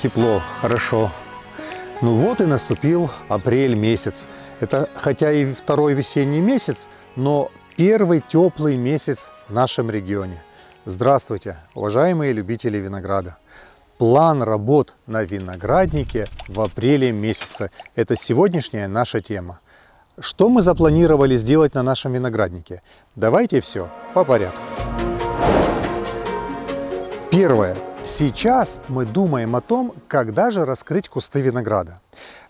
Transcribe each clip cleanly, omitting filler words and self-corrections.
тепло, хорошо. Ну вот и наступил апрель месяц. Это хотя и второй весенний месяц, но первый теплый месяц в нашем регионе. Здравствуйте, уважаемые любители винограда. План работ на винограднике в апреле месяце. Это сегодняшняя наша тема. Что мы запланировали сделать на нашем винограднике? Давайте все по порядку. Первое. Сейчас мы думаем о том, когда же раскрыть кусты винограда.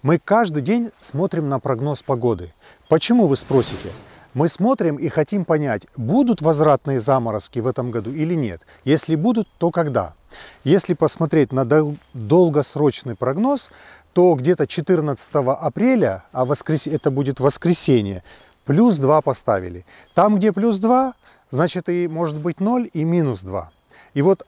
Мы каждый день смотрим на прогноз погоды. Почему, вы спросите? Мы смотрим и хотим понять, будут возвратные заморозки в этом году или нет. Если будут, то когда? Если посмотреть на долгосрочный прогноз, то где-то 14 апреля, а это будет воскресенье, плюс 2 поставили. Там, где плюс 2, значит и может быть 0 и минус 2. И вот,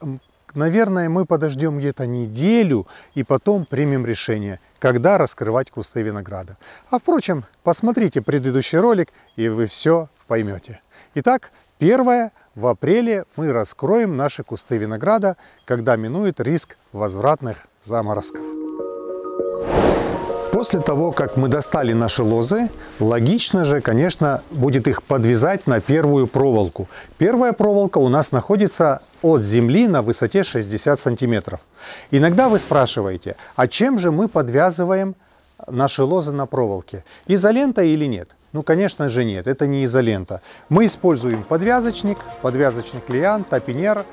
наверное, мы подождем где-то неделю и потом примем решение, когда раскрывать кусты винограда. А впрочем, посмотрите предыдущий ролик, и вы все поймете. Итак, первое. В апреле мы раскроем наши кусты винограда, когда минует риск возвратных заморозков. После того, как мы достали наши лозы, логично же, конечно, будет их подвязать на первую проволоку. Первая проволока у нас находится от земли на высоте 60 сантиметров. Иногда вы спрашиваете, а чем же мы подвязываем наши лозы на проволоке? Изолента или нет? Ну, конечно же, нет, это не изолента. Мы используем подвязочник Lian Tapiner,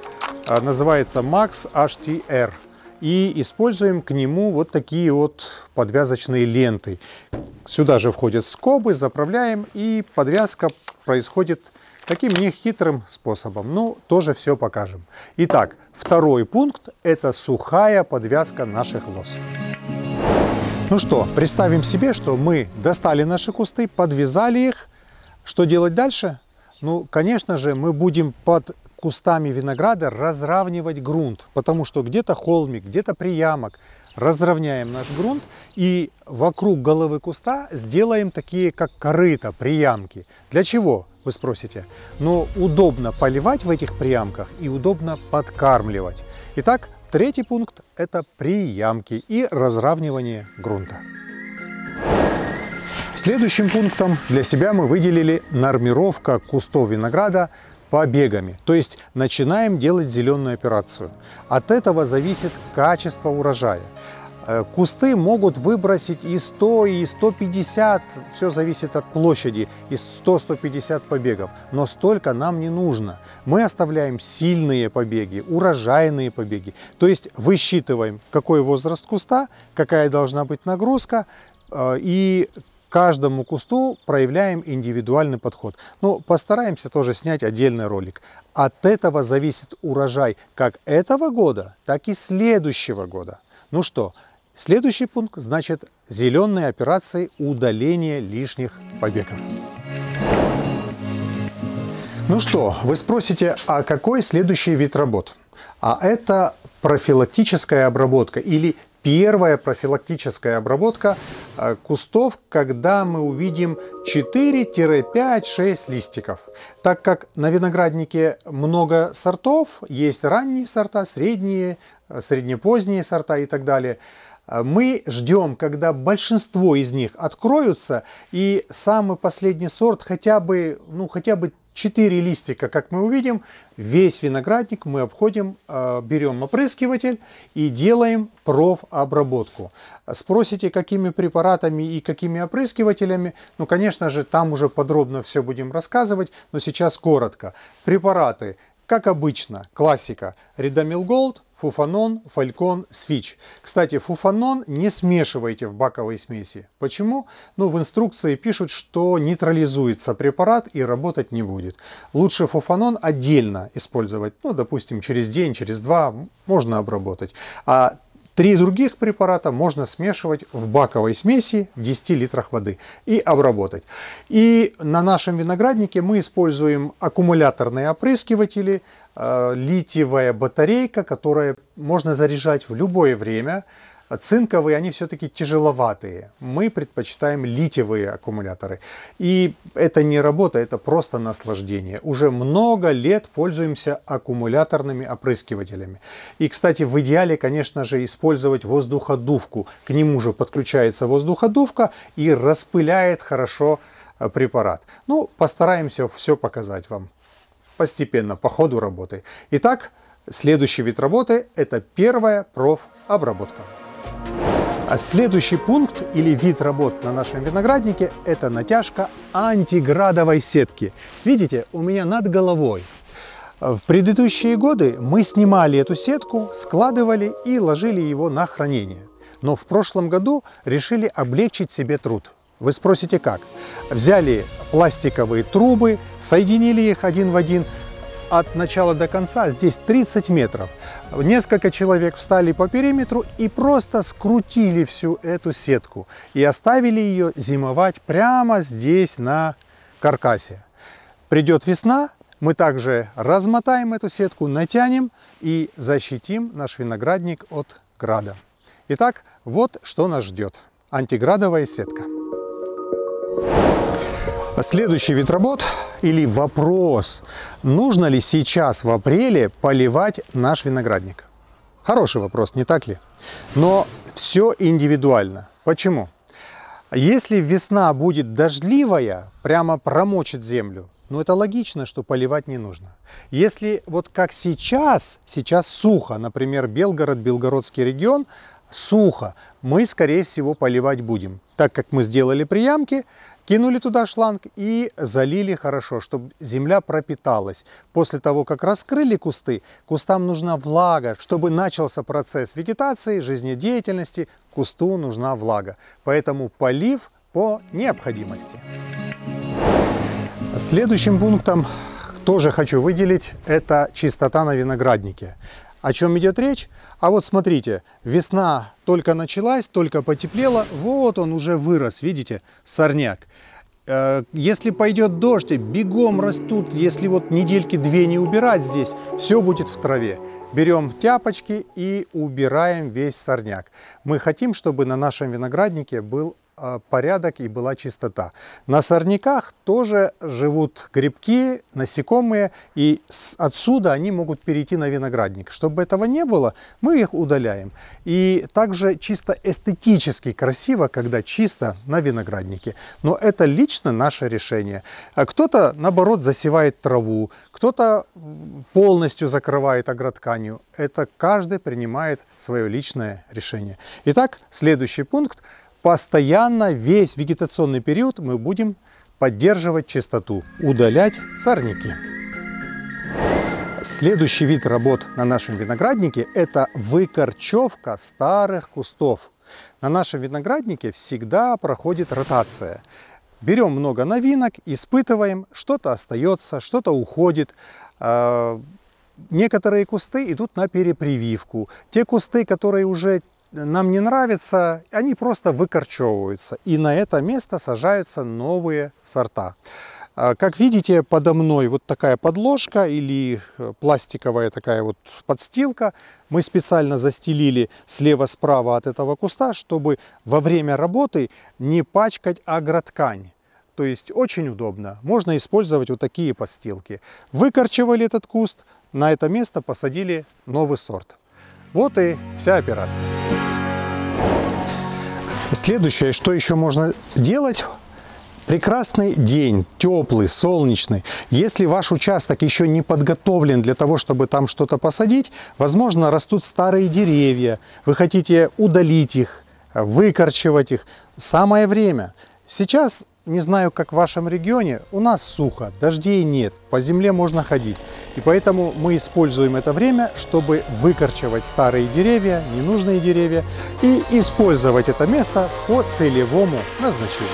называется Max HTR. И используем к нему вот такие вот подвязочные ленты. Сюда же входят скобы, заправляем, и подвязка происходит таким нехитрым способом. Ну, тоже все покажем. Итак, второй пункт – это сухая подвязка наших лоз. Ну что, представим себе, что мы достали наши кусты, подвязали их. Что делать дальше? Ну, конечно же, мы будем под кустами винограда разравнивать грунт, потому что где-то холмик, где-то приямок. Разровняем наш грунт и вокруг головы куста сделаем такие, как корыта, приямки. Для чего, вы спросите? Ну, удобно поливать в этих приямках и удобно подкармливать. Итак, третий пункт – это приямки и разравнивание грунта. Следующим пунктом для себя мы выделили нормировка кустов винограда побегами. То есть начинаем делать зеленую операцию. От этого зависит качество урожая. Кусты могут выбросить и 100, и 150, все зависит от площади, и 100-150 побегов. Но столько нам не нужно. Мы оставляем сильные побеги, урожайные побеги. То есть высчитываем, какой возраст куста, какая должна быть нагрузка, и каждому кусту проявляем индивидуальный подход. Но постараемся тоже снять отдельный ролик. От этого зависит урожай как этого года, так и следующего года. Ну что, следующий пункт, значит, зеленые операции удаления лишних побегов. Ну что, вы спросите, а какой следующий вид работ? А это профилактическая обработка или первая профилактическая обработка кустов, когда мы увидим 4-5-6 листиков. Так как на винограднике много сортов, есть ранние сорта, средние, среднепоздние сорта и так далее, мы ждем, когда большинство из них откроются, и самый последний сорт хотя бы 4 листика, как мы увидим, весь виноградник мы обходим, берем опрыскиватель и делаем профобработку. Спросите, какими препаратами и какими опрыскивателями? Ну, конечно же, там уже подробно все будем рассказывать, но сейчас коротко. Препараты, как обычно, классика: Редамил Голд, Фуфанон, Фалькон, Свич. Кстати, Фуфанон не смешивайте в баковой смеси. Почему? Ну, в инструкции пишут, что нейтрализуется препарат и работать не будет. Лучше Фуфанон отдельно использовать. Ну, допустим, через день, через два можно обработать. А 3 других препарата можно смешивать в баковой смеси в 10 литрах воды и обработать. И на нашем винограднике мы используем аккумуляторные опрыскиватели, литиевая батарейка, которая можно заряжать в любое время. цинковые, они все-таки тяжеловатые. Мы предпочитаем литиевые аккумуляторы. И это не работа, это просто наслаждение. Уже много лет пользуемся аккумуляторными опрыскивателями. И, кстати, в идеале, конечно же, использовать воздуходувку. К нему же подключается воздуходувка и распыляет хорошо препарат. Ну, постараемся все показать вам постепенно, по ходу работы. Итак, следующий вид работы – это первая профобработка. А следующий пункт или вид работ на нашем винограднике – это натяжка антиградовой сетки. Видите, у меня над головой. В предыдущие годы мы снимали эту сетку, складывали и ложили его на хранение. Но в прошлом году решили облегчить себе труд. Вы спросите, как? Взяли пластиковые трубы, соединили их один в один от начала до конца, здесь 30 метров. Несколько человек встали по периметру и просто скрутили всю эту сетку и оставили ее зимовать прямо здесь на каркасе. Придет весна, мы также размотаем эту сетку, натянем и защитим наш виноградник от града. Итак, вот что нас ждет. Антиградовая сетка. Следующий вид работ или вопрос: нужно ли сейчас в апреле поливать наш виноградник? Хороший вопрос, не так ли? Но все индивидуально. Почему? Если весна будет дождливая, прямо промочит землю, ну это логично, что поливать не нужно. Если вот как сейчас сухо, например, Белгород, Белгородский регион, сухо, мы, скорее всего, поливать будем, так как мы сделали приямки, кинули туда шланг и залили хорошо, чтобы земля пропиталась. После того, как раскрыли кусты, кустам нужна влага. Чтобы начался процесс вегетации, жизнедеятельности, кусту нужна влага. Поэтому полив по необходимости. Следующим пунктом тоже хочу выделить – это чистота на винограднике. О чем идет речь? А вот смотрите, весна только началась, только потеплела, вот он уже вырос, видите, сорняк. Если пойдет дождь, бегом растут, если вот недельки-две не убирать здесь, все будет в траве. Берем тяпочки и убираем весь сорняк. Мы хотим, чтобы на нашем винограднике был порядок и была чистота. На сорняках тоже живут грибки, насекомые, и отсюда они могут перейти на виноградник. Чтобы этого не было, мы их удаляем. И также чисто эстетически красиво, когда чисто на винограднике. Но это лично наше решение. Кто-то, наоборот, засевает траву, кто-то полностью закрывает агротканью. Это каждый принимает свое личное решение. Итак, следующий пункт. Постоянно весь вегетационный период мы будем поддерживать чистоту, удалять сорняки. Следующий вид работ на нашем винограднике – это выкорчевка старых кустов. На нашем винограднике всегда проходит ротация. Берем много новинок, испытываем, что-то остается, что-то уходит. Некоторые кусты идут на перепрививку. Те кусты, которые уже нам не нравятся, они просто выкорчевываются. И на это место сажаются новые сорта. Как видите, подо мной вот такая подложка или пластиковая такая вот подстилка. Мы специально застелили слева-справа от этого куста, чтобы во время работы не пачкать агроткань. То есть очень удобно. Можно использовать вот такие подстилки. Выкорчевали этот куст, на это место посадили новый сорт. Вот и вся операция. Следующее, что еще можно делать? Прекрасный день, теплый, солнечный. Если ваш участок еще не подготовлен для того, чтобы там что-то посадить, возможно, растут старые деревья, вы хотите удалить их, выкорчевать их. Самое время. Сейчас, не знаю, как в вашем регионе, у нас сухо, дождей нет, по земле можно ходить. И поэтому мы используем это время, чтобы выкорчевать старые деревья, ненужные деревья и использовать это место по целевому назначению.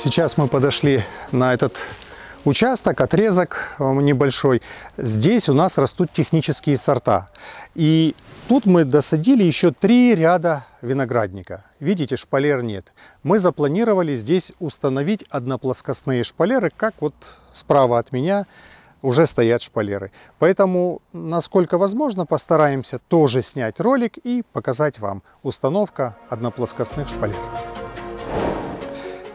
Сейчас мы подошли на этот участок, отрезок небольшой. Здесь у нас растут технические сорта. И тут мы досадили еще 3 ряда виноградника. Видите, шпалер нет. Мы запланировали здесь установить одноплоскостные шпалеры, как вот справа от меня уже стоят шпалеры. Поэтому, насколько возможно, постараемся тоже снять ролик и показать вам установка одноплоскостных шпалер.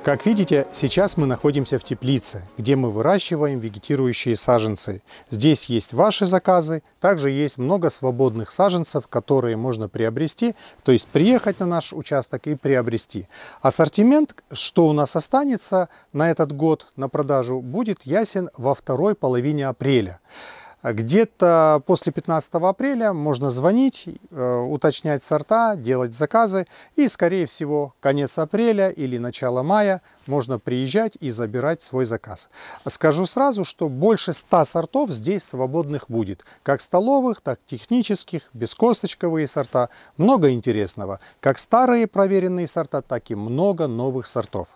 Как видите, сейчас мы находимся в теплице, где мы выращиваем вегетирующие саженцы. Здесь есть ваши заказы, также есть много свободных саженцев, которые можно приобрести, то есть приехать на наш участок и приобрести. Ассортимент, что у нас останется на этот год на продажу, будет ясен во второй половине апреля. Где-то после 15 апреля можно звонить, уточнять сорта, делать заказы. И, скорее всего, конец апреля или начало мая можно приезжать и забирать свой заказ. Скажу сразу, что больше 100 сортов здесь свободных будет. Как столовых, так и технических, бескосточковые сорта. Много интересного. Как старые проверенные сорта, так и много новых сортов.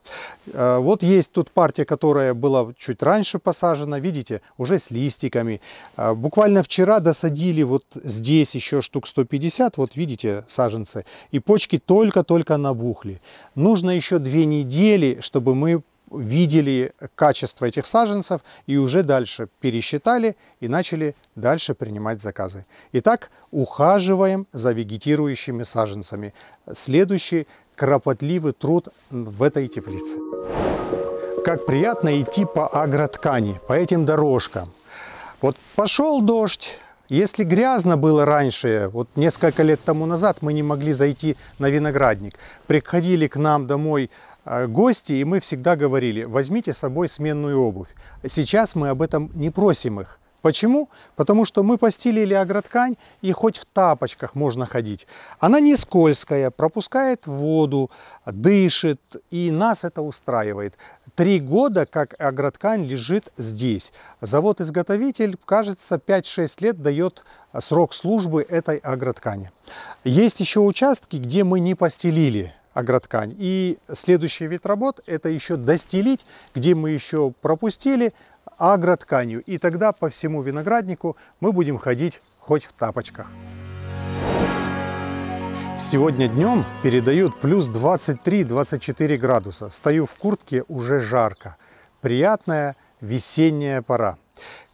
Вот есть тут партия, которая была чуть раньше посажена. Видите, уже с листиками. Буквально вчера досадили вот здесь еще штук 150, вот видите саженцы, и почки только-только набухли. Нужно еще 2 недели, чтобы мы видели качество этих саженцев и уже дальше пересчитали и начали дальше принимать заказы. Итак, ухаживаем за вегетирующими саженцами. Следующий кропотливый труд в этой теплице. Как приятно идти по агроткани, по этим дорожкам. Вот пошел дождь, если грязно было раньше, вот несколько лет тому назад мы не могли зайти на виноградник. Приходили к нам домой гости, и мы всегда говорили: возьмите с собой сменную обувь. Сейчас мы об этом не просим их. Почему? Потому что мы постелили агроткань, и хоть в тапочках можно ходить. Она не скользкая, пропускает воду, дышит, и нас это устраивает. 3 года, как агроткань лежит здесь. Завод-изготовитель, кажется, 5-6 лет дает срок службы этой агроткани. Есть еще участки, где мы не постелили агроткань. И следующий вид работ – это еще достелить, где мы еще пропустили агротканью. И тогда по всему винограднику мы будем ходить хоть в тапочках. Сегодня днем передают плюс 23-24 градуса. Стою в куртке, уже жарко. Приятная весенняя пора.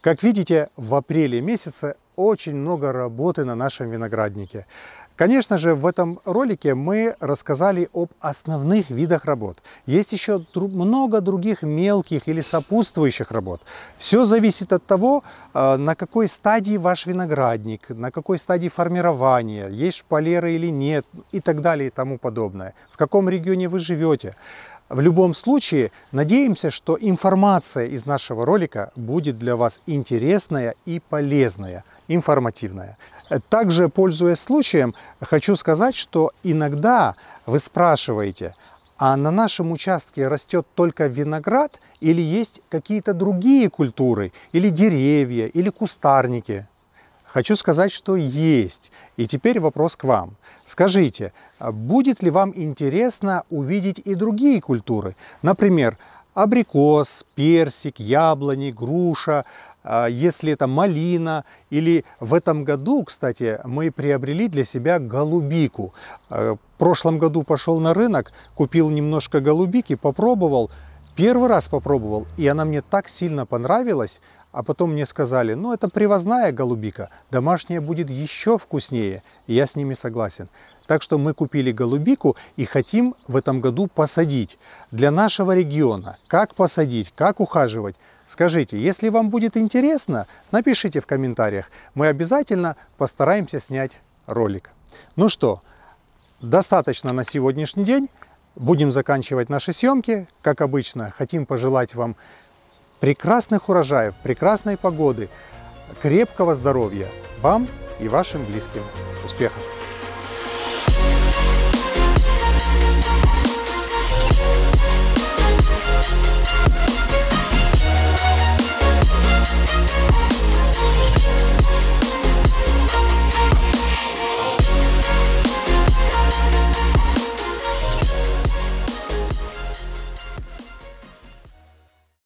Как видите, в апреле месяце очень много работы на нашем винограднике. Конечно же, в этом ролике мы рассказали об основных видах работ. Есть еще много других мелких или сопутствующих работ. Все зависит от того, на какой стадии ваш виноградник, на какой стадии формирования, есть шпалеры или нет, и так далее и тому подобное. В каком регионе вы живете. В любом случае, надеемся, что информация из нашего ролика будет для вас интересная и полезная, информативная. Также, пользуясь случаем, хочу сказать, что иногда вы спрашиваете: а на нашем участке растет только виноград или есть какие-то другие культуры, или деревья, или кустарники? Хочу сказать, что есть. И теперь вопрос к вам. Скажите, будет ли вам интересно увидеть и другие культуры? Например, абрикос, персик, яблони, груша, если это малина. Или в этом году, кстати, мы приобрели для себя голубику. В прошлом году пошел на рынок, купил немножко голубики, попробовал. Первый раз попробовал, и она мне так сильно понравилась. А потом мне сказали: ну это привозная голубика, домашняя будет еще вкуснее. И я с ними согласен. Так что мы купили голубику и хотим в этом году посадить. Для нашего региона как посадить, как ухаживать? Скажите, если вам будет интересно, напишите в комментариях. Мы обязательно постараемся снять ролик. Ну что, достаточно на сегодняшний день. Будем заканчивать наши съемки. Как обычно, хотим пожелать вам прекрасных урожаев, прекрасной погоды, крепкого здоровья вам и вашим близким. Успехов!